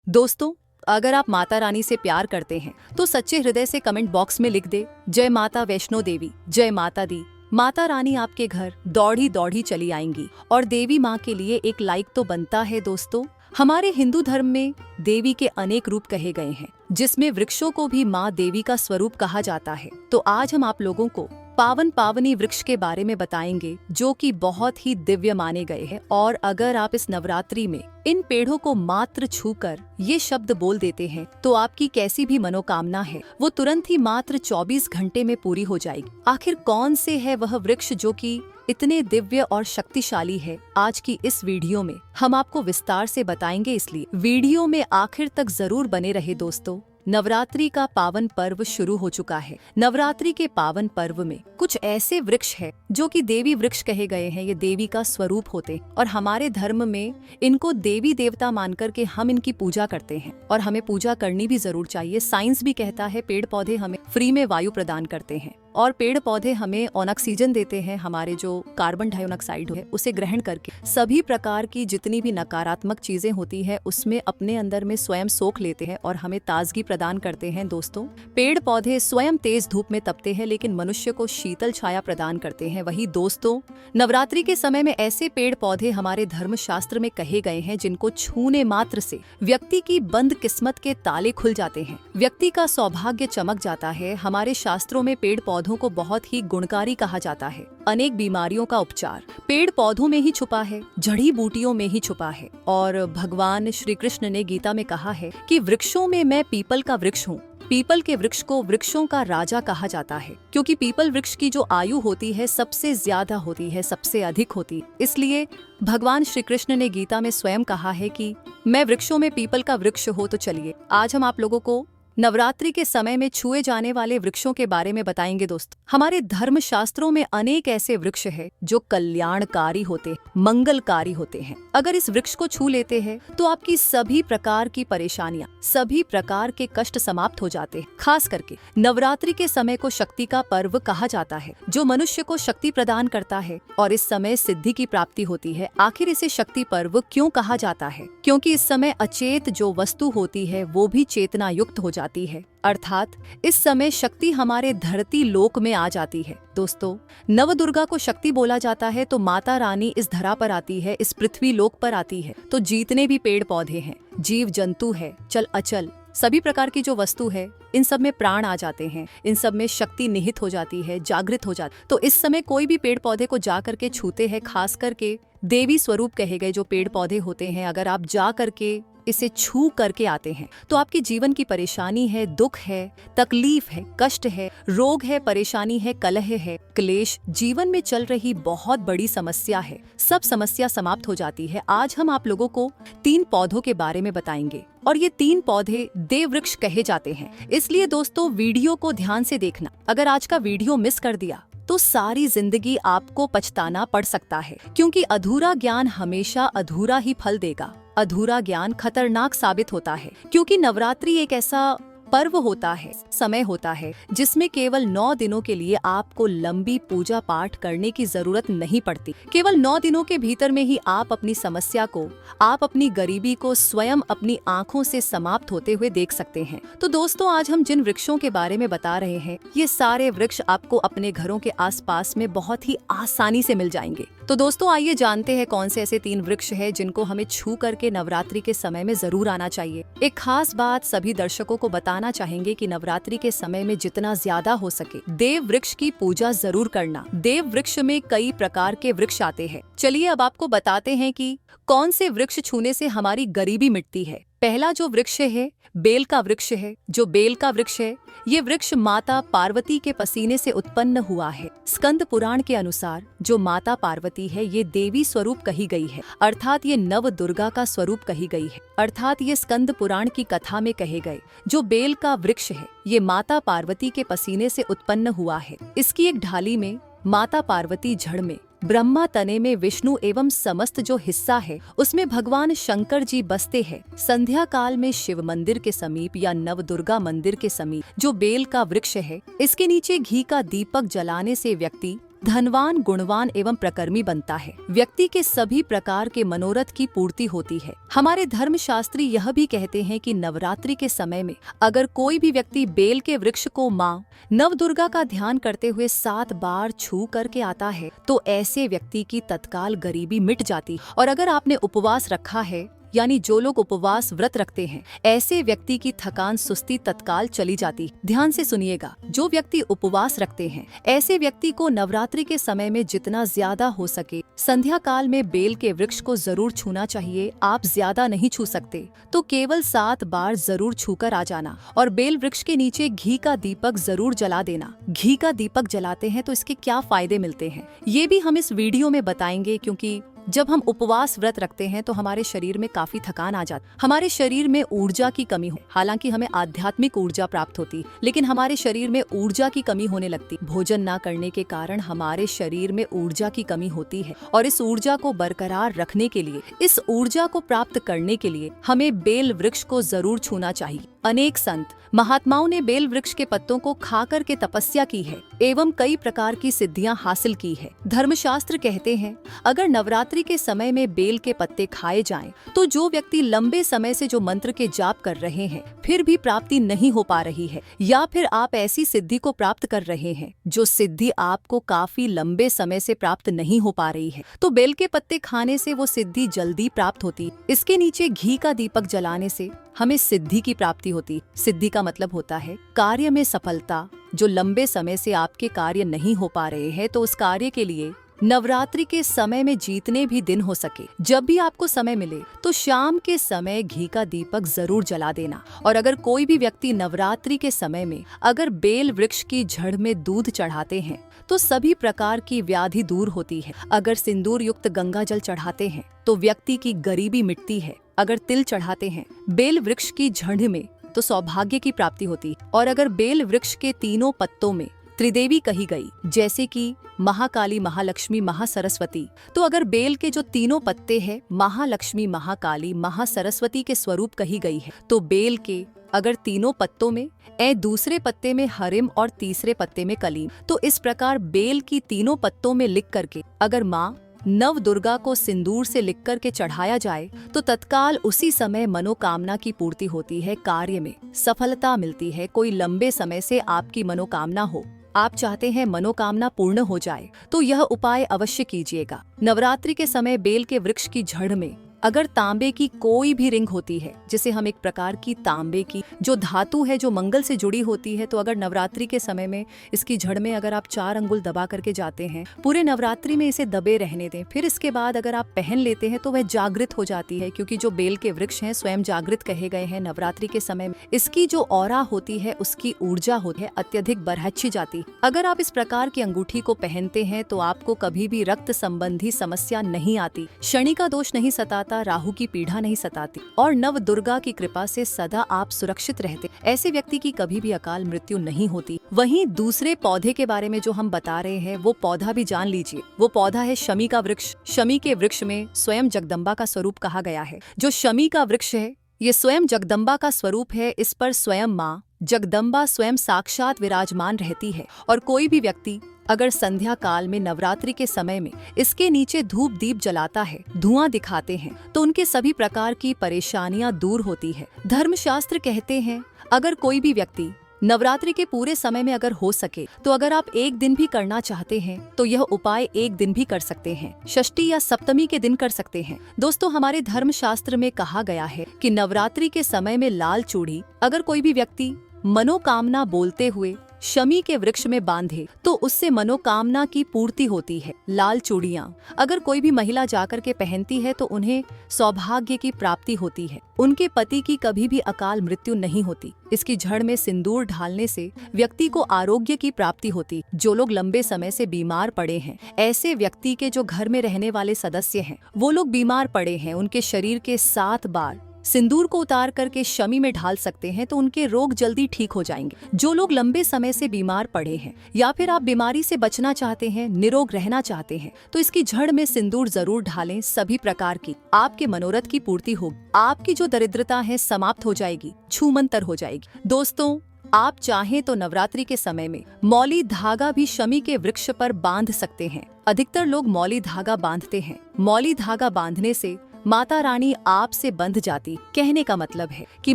दोस्तों, अगर आप माता रानी से प्यार करते हैं तो सच्चे हृदय से कमेंट बॉक्स में लिख दे, जय माता वैष्णो देवी, जय माता दी। माता रानी आपके घर दौड़ी दौड़ी चली आएंगी और देवी माँ के लिए एक लाइक तो बनता है। दोस्तों, हमारे हिंदू धर्म में देवी के अनेक रूप कहे गए हैं, जिसमें वृक्षों को भी माँ देवी का स्वरूप कहा जाता है। तो आज हम आप लोगों को पावन पावनी वृक्ष के बारे में बताएंगे, जो कि बहुत ही दिव्य माने गए हैं। और अगर आप इस नवरात्रि में इन पेड़ों को मात्र छूकर ये शब्द बोल देते हैं तो आपकी कैसी भी मनोकामना है वो तुरंत ही मात्र 24 घंटे में पूरी हो जाएगी। आखिर कौन से है वह वृक्ष जो कि इतने दिव्य और शक्तिशाली है, आज की इस वीडियो में हम आपको विस्तार से बताएंगे, इसलिए वीडियो में आखिर तक जरूर बने रहे। दोस्तों, नवरात्रि का पावन पर्व शुरू हो चुका है। नवरात्रि के पावन पर्व में कुछ ऐसे वृक्ष है जो कि देवी वृक्ष कहे गए हैं। ये देवी का स्वरूप होते हैं और हमारे धर्म में इनको देवी देवता मानकर के हम इनकी पूजा करते हैं और हमें पूजा करनी भी जरूर चाहिए। साइंस भी कहता है पेड़ पौधे हमें फ्री में वायु प्रदान करते हैं और पेड़ पौधे हमें ऑक्सीजन देते हैं। हमारे जो कार्बन डाइऑक्साइड है उसे ग्रहण करके सभी प्रकार की जितनी भी नकारात्मक चीजें होती है उसमें अपने अंदर में स्वयं सोख लेते हैं और हमें ताजगी प्रदान करते हैं। दोस्तों, पेड़ पौधे स्वयं तेज धूप में तपते हैं लेकिन मनुष्य को शीतल छाया प्रदान करते हैं। वही दोस्तों, नवरात्रि के समय में ऐसे पेड़ पौधे हमारे धर्म शास्त्र में कहे गए हैं जिनको छूने मात्र से व्यक्ति की बंद किस्मत के ताले खुल जाते हैं, व्यक्ति का सौभाग्य चमक जाता है। हमारे शास्त्रों में पेड़ पौधों को बहुत ही गुणकारी कहा जाता है। अनेक बीमारियों का उपचार पेड़ पौधों में ही छुपा है, जड़ी बूटियों में ही छुपा है। और भगवान श्री कृष्ण ने गीता में कहा है कि वृक्षों में मैं पीपल का वृक्ष हूँ। पीपल के वृक्ष को वृक्षों का राजा कहा जाता है क्योंकि पीपल वृक्ष की जो आयु होती है सबसे ज्यादा होती है, सबसे अधिक होती है। इसलिए भगवान श्री कृष्ण ने गीता में स्वयं कहा है कि मैं वृक्षों में पीपल का वृक्ष हो। तो चलिए आज हम आप लोगों को नवरात्रि के समय में छुए जाने वाले वृक्षों के बारे में बताएंगे। दोस्त, हमारे धर्म शास्त्रों में अनेक ऐसे वृक्ष हैं जो कल्याणकारी होते, मंगलकारी होते हैं। अगर इस वृक्ष को छू लेते हैं तो आपकी सभी प्रकार की परेशानियां, सभी प्रकार के कष्ट समाप्त हो जाते हैं। खास करके नवरात्रि के समय को शक्ति का पर्व कहा जाता है, जो मनुष्य को शक्ति प्रदान करता है और इस समय सिद्धि की प्राप्ति होती है। आखिर इसे शक्ति पर्व क्यों कहा जाता है? क्योंकि इस समय अचेत जो वस्तु होती है वो भी चेतना युक्त हो जाती है, अर्थात इस समय शक्ति हमारे धरती लोक में आ जाती है। दोस्तों, नव दुर्गा को शक्ति बोला जाता है तो माता रानी इस धरा पर आती है, इस पृथ्वी लोक पर आती है। तो जितने भी पेड़ पौधे हैं, जीव जंतु है, चल अचल सभी प्रकार की जो वस्तु है, इन सब में प्राण आ जाते हैं, इन सब में शक्ति निहित हो जाती है, जागृत हो जाती। तो इस समय कोई भी पेड़ पौधे को जा करके छूते हैं, खास करके देवी स्वरूप कहे गए जो पेड़ पौधे होते हैं, अगर आप जा करके इसे छू करके आते हैं तो आपके जीवन की परेशानी है, दुख है, तकलीफ है, कष्ट है, रोग है, परेशानी है, कलह है, क्लेश, जीवन में चल रही बहुत बड़ी समस्या है, सब समस्या समाप्त हो जाती है। आज हम आप लोगों को 3 पौधों के बारे में बताएंगे और ये 3 पौधे देव वृक्ष कहे जाते हैं। इसलिए दोस्तों, वीडियो को ध्यान से देखना। अगर आज का वीडियो मिस कर दिया तो सारी जिंदगी आपको पछताना पड़ सकता है, क्योंकि अधूरा ज्ञान हमेशा अधूरा ही फल देगा। अधूरा ज्ञान खतरनाक साबित होता है, क्योंकि नवरात्रि एक ऐसा पर्व होता है, समय होता है जिसमें केवल 9 दिनों के लिए आपको लंबी पूजा पाठ करने की जरूरत नहीं पड़ती। केवल 9 दिनों के भीतर में ही आप अपनी समस्या को, आप अपनी गरीबी को स्वयं अपनी आंखों से समाप्त होते हुए देख सकते हैं। तो दोस्तों, आज हम जिन वृक्षों के बारे में बता रहे हैं, ये सारे वृक्ष आपको अपने घरों के आसपास में बहुत ही आसानी से मिल जाएंगे। तो दोस्तों, आइए जानते हैं कौन से ऐसे 3 वृक्ष हैं जिनको हमें छू करके नवरात्रि के समय में जरूर आना चाहिए। एक खास बात सभी दर्शकों को बताना चाहेंगे कि नवरात्रि के समय में जितना ज्यादा हो सके देव वृक्ष की पूजा जरूर करना। देव वृक्ष में कई प्रकार के वृक्ष आते हैं। चलिए अब आपको बताते हैं कि कौन से वृक्ष छूने से हमारी गरीबी मिटती है। पहला जो वृक्ष है बेल का वृक्ष है। जो बेल का वृक्ष है, ये वृक्ष माता पार्वती के पसीने से उत्पन्न हुआ है। स्कंद पुराण के अनुसार जो माता पार्वती है ये देवी स्वरूप कही गई है, अर्थात ये नव दुर्गा का स्वरूप कही गई है। अर्थात ये स्कंद पुराण की कथा में कहे गए जो बेल का वृक्ष है ये माता पार्वती के पसीने से उत्पन्न हुआ है। इसकी एक ढाली में माता पार्वती, जड़ में ब्रह्मा, तने में विष्णु एवं समस्त जो हिस्सा है उसमें भगवान शंकर जी बसते हैं। संध्या काल में शिव मंदिर के समीप या नव दुर्गा मंदिर के समीप जो बेल का वृक्ष है, इसके नीचे घी का दीपक जलाने से व्यक्ति धनवान, गुणवान एवं प्रकर्मी बनता है। व्यक्ति के सभी प्रकार के मनोरथ की पूर्ति होती है। हमारे धर्मशास्त्री यह भी कहते हैं कि नवरात्रि के समय में अगर कोई भी व्यक्ति बेल के वृक्ष को माँ नवदुर्गा का ध्यान करते हुए 7 बार छू करके आता है तो ऐसे व्यक्ति की तत्काल गरीबी मिट जाती। और अगर आपने उपवास रखा है, यानी जो लोग उपवास व्रत रखते हैं, ऐसे व्यक्ति की थकान सुस्ती तत्काल चली जाती। ध्यान से सुनिएगा, जो व्यक्ति उपवास रखते हैं ऐसे व्यक्ति को नवरात्रि के समय में जितना ज्यादा हो सके संध्या काल में बेल के वृक्ष को जरूर छूना चाहिए। आप ज्यादा नहीं छू सकते तो केवल 7 बार जरूर छूकर आ जाना और बेल वृक्ष के नीचे घी का दीपक जरूर जला देना। घी का दीपक जलाते हैं तो इसके क्या फायदे मिलते हैं ये भी हम इस वीडियो में बताएंगे, क्योंकि जब हम उपवास व्रत रखते हैं तो हमारे शरीर में काफी थकान आ जाती, हमारे शरीर में ऊर्जा की कमी हो। हालांकि हमें आध्यात्मिक ऊर्जा प्राप्त होती, लेकिन हमारे शरीर में ऊर्जा की कमी होने लगती। भोजन ना करने के कारण हमारे शरीर में ऊर्जा की कमी होती है और इस ऊर्जा को बरकरार रखने के लिए, इस ऊर्जा को प्राप्त करने के लिए हमें बेल वृक्ष को जरूर छूना चाहिए। अनेक संत महात्माओं ने बेल वृक्ष के पत्तों को खाकर के तपस्या की है एवं कई प्रकार की सिद्धियां हासिल की है। धर्मशास्त्र कहते हैं अगर नवरात्रि के समय में बेल के पत्ते खाए जाएं, तो जो व्यक्ति लंबे समय से जो मंत्र के जाप कर रहे हैं फिर भी प्राप्ति नहीं हो पा रही है, या फिर आप ऐसी सिद्धि को प्राप्त कर रहे हैं जो सिद्धि आपको काफी लंबे समय से प्राप्त नहीं हो पा रही है, तो बेल के पत्ते खाने से वो सिद्धि जल्दी प्राप्त होती। इसके नीचे घी का दीपक जलाने से हमें सिद्धि की प्राप्ति होती। सिद्धि का मतलब होता है कार्य में सफलता। जो लंबे समय से आपके कार्य नहीं हो पा रहे हैं तो उस कार्य के लिए नवरात्रि के समय में जितने भी दिन हो सके, जब भी आपको समय मिले तो शाम के समय घी का दीपक जरूर जला देना। और अगर कोई भी व्यक्ति नवरात्रि के समय में अगर बेल वृक्ष की जड़ में दूध चढ़ाते हैं तो सभी प्रकार की व्याधि दूर होती है। अगर सिंदूर युक्त गंगा जल चढ़ाते हैं तो व्यक्ति की गरीबी मिटती है। अगर तिल चढ़ाते हैं बेल वृक्ष की जड़ में तो सौभाग्य की प्राप्ति होती। और अगर बेल वृक्ष के तीनों पत्तों में त्रिदेवी कही गई, जैसे कि महाकाली, महालक्ष्मी, महासरस्वती, तो अगर बेल के जो तीनों पत्ते हैं महालक्ष्मी, महाकाली, महासरस्वती के स्वरूप कही गई है, तो बेल के अगर तीनों पत्तों में दूसरे पत्ते में हरिम और तीसरे पत्ते में कलीम, तो इस प्रकार बेल की तीनों पत्तों में लिख करके अगर माँ नव दुर्गा को सिंदूर से लिख कर के चढ़ाया जाए तो तत्काल उसी समय मनोकामना की पूर्ति होती है, कार्य में सफलता मिलती है। कोई लंबे समय से आपकी मनोकामना हो, आप चाहते हैं मनोकामना पूर्ण हो जाए, तो यह उपाय अवश्य कीजिएगा। नवरात्रि के समय बेल के वृक्ष की जड़ में अगर तांबे की कोई भी रिंग होती है, जिसे हम एक प्रकार की तांबे की जो धातु है जो मंगल से जुड़ी होती है, तो अगर नवरात्रि के समय में इसकी जड़ में अगर आप 4 अंगुल दबा करके जाते हैं, पूरे नवरात्रि में इसे दबे रहने दें, फिर इसके बाद अगर आप पहन लेते हैं तो वह जागृत हो जाती है, क्योंकि जो बेल के वृक्ष हैं स्वयं जागृत कहे गए हैं। नवरात्रि के समय में इसकी जो ऑरा होती है, उसकी ऊर्जा होती है अत्यधिक बढ़ती जाती। अगर आप इस प्रकार की अंगूठी को पहनते हैं तो आपको कभी भी रक्त संबंधी समस्या नहीं आती, शनि का दोष नहीं सताता, राहु की पीड़ा नहीं सताती और नव दुर्गा की कृपा से सदा आप सुरक्षित रहते। ऐसे व्यक्ति की कभी भी अकाल मृत्यु नहीं होती। वहीं दूसरे पौधे के बारे में जो हम बता रहे हैं वो पौधा भी जान लीजिए। वो पौधा है शमी का वृक्ष। शमी के वृक्ष में स्वयं जगदम्बा का स्वरूप कहा गया है। जो शमी का वृक्ष है ये स्वयं जगदम्बा का स्वरूप है। इस पर स्वयं माँ जगदम्बा स्वयं साक्षात विराजमान रहती है। और कोई भी व्यक्ति अगर संध्या काल में नवरात्रि के समय में इसके नीचे धूप दीप जलाता है, धुआं दिखाते हैं, तो उनके सभी प्रकार की परेशानियां दूर होती है। धर्मशास्त्र कहते हैं अगर कोई भी व्यक्ति नवरात्रि के पूरे समय में अगर हो सके तो अगर आप एक दिन भी करना चाहते हैं तो यह उपाय एक दिन भी कर सकते हैं, षष्ठी या सप्तमी के दिन कर सकते हैं। दोस्तों, हमारे धर्मशास्त्र में कहा गया है कि नवरात्रि के समय में लाल चूड़ी अगर कोई भी व्यक्ति मनोकामना बोलते हुए शमी के वृक्ष में बांधे तो उससे मनोकामना की पूर्ति होती है। लाल चूड़ियां अगर कोई भी महिला जाकर के पहनती है तो उन्हें सौभाग्य की प्राप्ति होती है, उनके पति की कभी भी अकाल मृत्यु नहीं होती। इसकी जड़ में सिंदूर डालने से व्यक्ति को आरोग्य की प्राप्ति होती। जो लोग लंबे समय से बीमार पड़े हैं, ऐसे व्यक्ति के जो घर में रहने वाले सदस्य हैं वो लोग बीमार पड़े हैं, उनके शरीर के 7 बार सिंदूर को उतार करके शमी में ढाल सकते हैं तो उनके रोग जल्दी ठीक हो जाएंगे। जो लोग लंबे समय से बीमार पड़े हैं या फिर आप बीमारी से बचना चाहते हैं, निरोग रहना चाहते हैं, तो इसकी जड़ में सिंदूर जरूर ढालें। सभी प्रकार की आपके मनोरथ की पूर्ति होगी, आपकी जो दरिद्रता है समाप्त हो जाएगी, छूमंतर हो जाएगी। दोस्तों, आप चाहें तो नवरात्रि के समय में मौली धागा भी शमी के वृक्ष पर बांध सकते हैं। अधिकतर लोग मौली धागा बांधते हैं। मौली धागा बांधने से माता रानी आपसे बंध जाती। कहने का मतलब है कि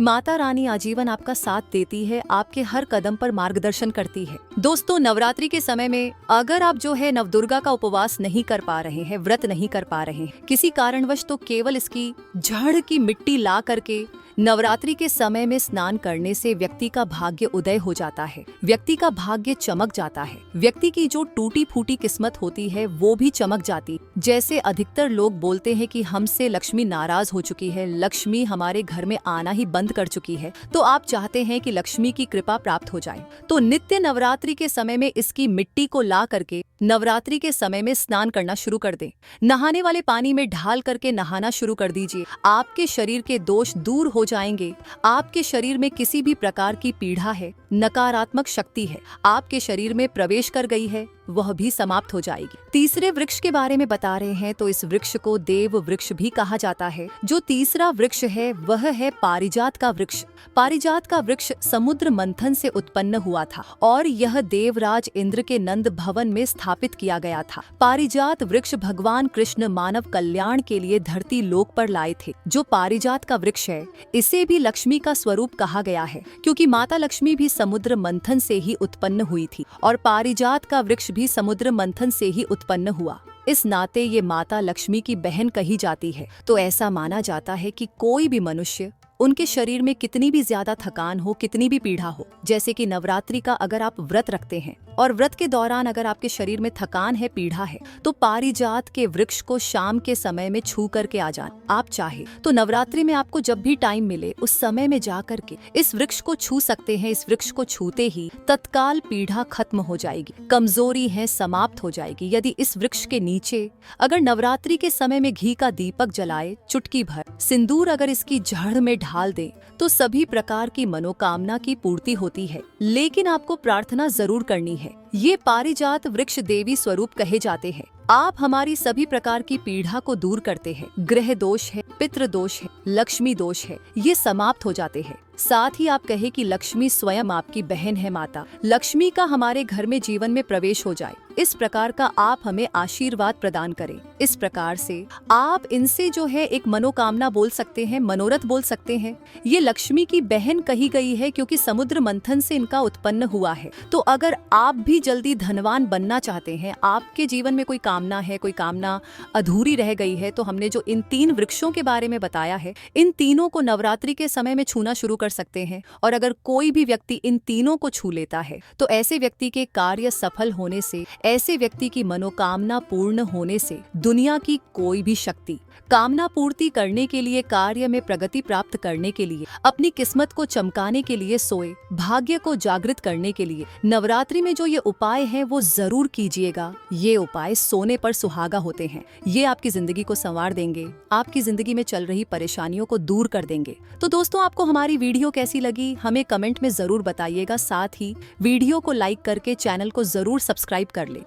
माता रानी आजीवन आपका साथ देती है, आपके हर कदम पर मार्गदर्शन करती है। दोस्तों, नवरात्रि के समय में अगर आप जो है नवदुर्गा का उपवास नहीं कर पा रहे हैं, व्रत नहीं कर पा रहे हैं किसी कारणवश, तो केवल इसकी जड़ की मिट्टी ला करके नवरात्रि के समय में स्नान करने से व्यक्ति का भाग्य उदय हो जाता है, व्यक्ति का भाग्य चमक जाता है, व्यक्ति की जो टूटी फूटी किस्मत होती है वो भी चमक जाती। जैसे अधिकतर लोग बोलते हैं कि हमसे लक्ष्मी नाराज हो चुकी है, लक्ष्मी हमारे घर में आना ही बंद कर चुकी है, तो आप चाहते हैं कि लक्ष्मी की कृपा प्राप्त हो जाए, तो नित्य नवरात्रि के समय में इसकी मिट्टी को ला करके नवरात्रि के समय में स्नान करना शुरू कर दें। नहाने वाले पानी में ढाल करके नहाना शुरू कर दीजिए। आपके शरीर के दोष दूर हो जाएंगे। आपके शरीर में किसी भी प्रकार की पीड़ा है, नकारात्मक शक्ति है, आपके शरीर में प्रवेश कर गई है, वह भी समाप्त हो जाएगी। तीसरे वृक्ष के बारे में बता रहे हैं, तो इस वृक्ष को देव वृक्ष भी कहा जाता है। जो तीसरा वृक्ष है वह है पारिजात का वृक्ष। पारिजात का वृक्ष समुद्र मंथन से उत्पन्न हुआ था और यह देवराज इंद्र के नंद भवन में स्थापित किया गया था। पारिजात वृक्ष भगवान कृष्ण मानव कल्याण के लिए धरती लोक पर लाए थे। जो पारिजात का वृक्ष है इसे भी लक्ष्मी का स्वरूप कहा गया है, क्योंकि माता लक्ष्मी भी समुद्र मंथन से ही उत्पन्न हुई थी और पारिजात का वृक्ष भी समुद्र मंथन से ही उत्पन्न हुआ। इस नाते ये माता लक्ष्मी की बहन कही जाती है। तो ऐसा माना जाता है कि कोई भी मनुष्य, उनके शरीर में कितनी भी ज्यादा थकान हो, कितनी भी पीड़ा हो, जैसे कि नवरात्रि का अगर आप व्रत रखते हैं और व्रत के दौरान अगर आपके शरीर में थकान है, पीड़ा है, तो पारिजात के वृक्ष को शाम के समय में छू करके आ जाए। आप चाहे तो नवरात्रि में आपको जब भी टाइम मिले उस समय में जा करके इस वृक्ष को छू सकते हैं। इस वृक्ष को छूते ही तत्काल पीड़ा खत्म हो जाएगी, कमजोरी है समाप्त हो जाएगी। यदि इस वृक्ष के नीचे अगर नवरात्रि के समय में घी का दीपक जलाए, चुटकी भर सिंदूर अगर इसकी जड़ में ढाल दे, तो सभी प्रकार की मनोकामना की पूर्ति होती है। लेकिन आपको प्रार्थना जरूर करनी है। ये पारिजात वृक्ष देवी स्वरूप कहे जाते हैं। आप हमारी सभी प्रकार की पीड़ा को दूर करते हैं। ग्रह दोष है, पितृ दोष है, लक्ष्मी दोष है, ये समाप्त हो जाते हैं। साथ ही आप कहे कि लक्ष्मी स्वयं आपकी बहन है। माता लक्ष्मी का हमारे घर में जीवन में प्रवेश हो जाए, इस प्रकार का आप हमें आशीर्वाद प्रदान करें। इस प्रकार से आप इनसे जो है एक मनोकामना बोल सकते हैं, मनोरथ बोल सकते हैं। ये लक्ष्मी की बहन कही गई है क्योंकि समुद्र मंथन से इनका उत्पन्न हुआ है। तो अगर आप भी जल्दी धनवान बनना चाहते हैं, आपके जीवन में कोई कामना है, कोई कामना अधूरी रह गई है, तो हमने जो इन 3 वृक्षों के बारे में बताया है, इन तीनों को नवरात्रि के समय में छूना शुरू कर सकते हैं। और अगर कोई भी व्यक्ति इन तीनों को छू लेता है तो ऐसे व्यक्ति के कार्य सफल होने से, ऐसे व्यक्ति की मनोकामना पूर्ण होने से दुनिया की कोई भी शक्ति कामना पूर्ति करने के लिए, कार्य में प्रगति प्राप्त करने के लिए, अपनी किस्मत को चमकाने के लिए, सोए भाग्य को जागृत करने के लिए नवरात्रि में जो ये उपाय हैं वो जरूर कीजिएगा। ये उपाय सोने पर सुहागा होते हैं। ये आपकी जिंदगी को संवार देंगे, आपकी जिंदगी में चल रही परेशानियों को दूर कर देंगे। तो दोस्तों, आपको हमारी वीडियो कैसी लगी हमें कमेंट में जरूर बताइएगा। साथ ही वीडियो को लाइक करके चैनल को जरूर सब्सक्राइब कर ले।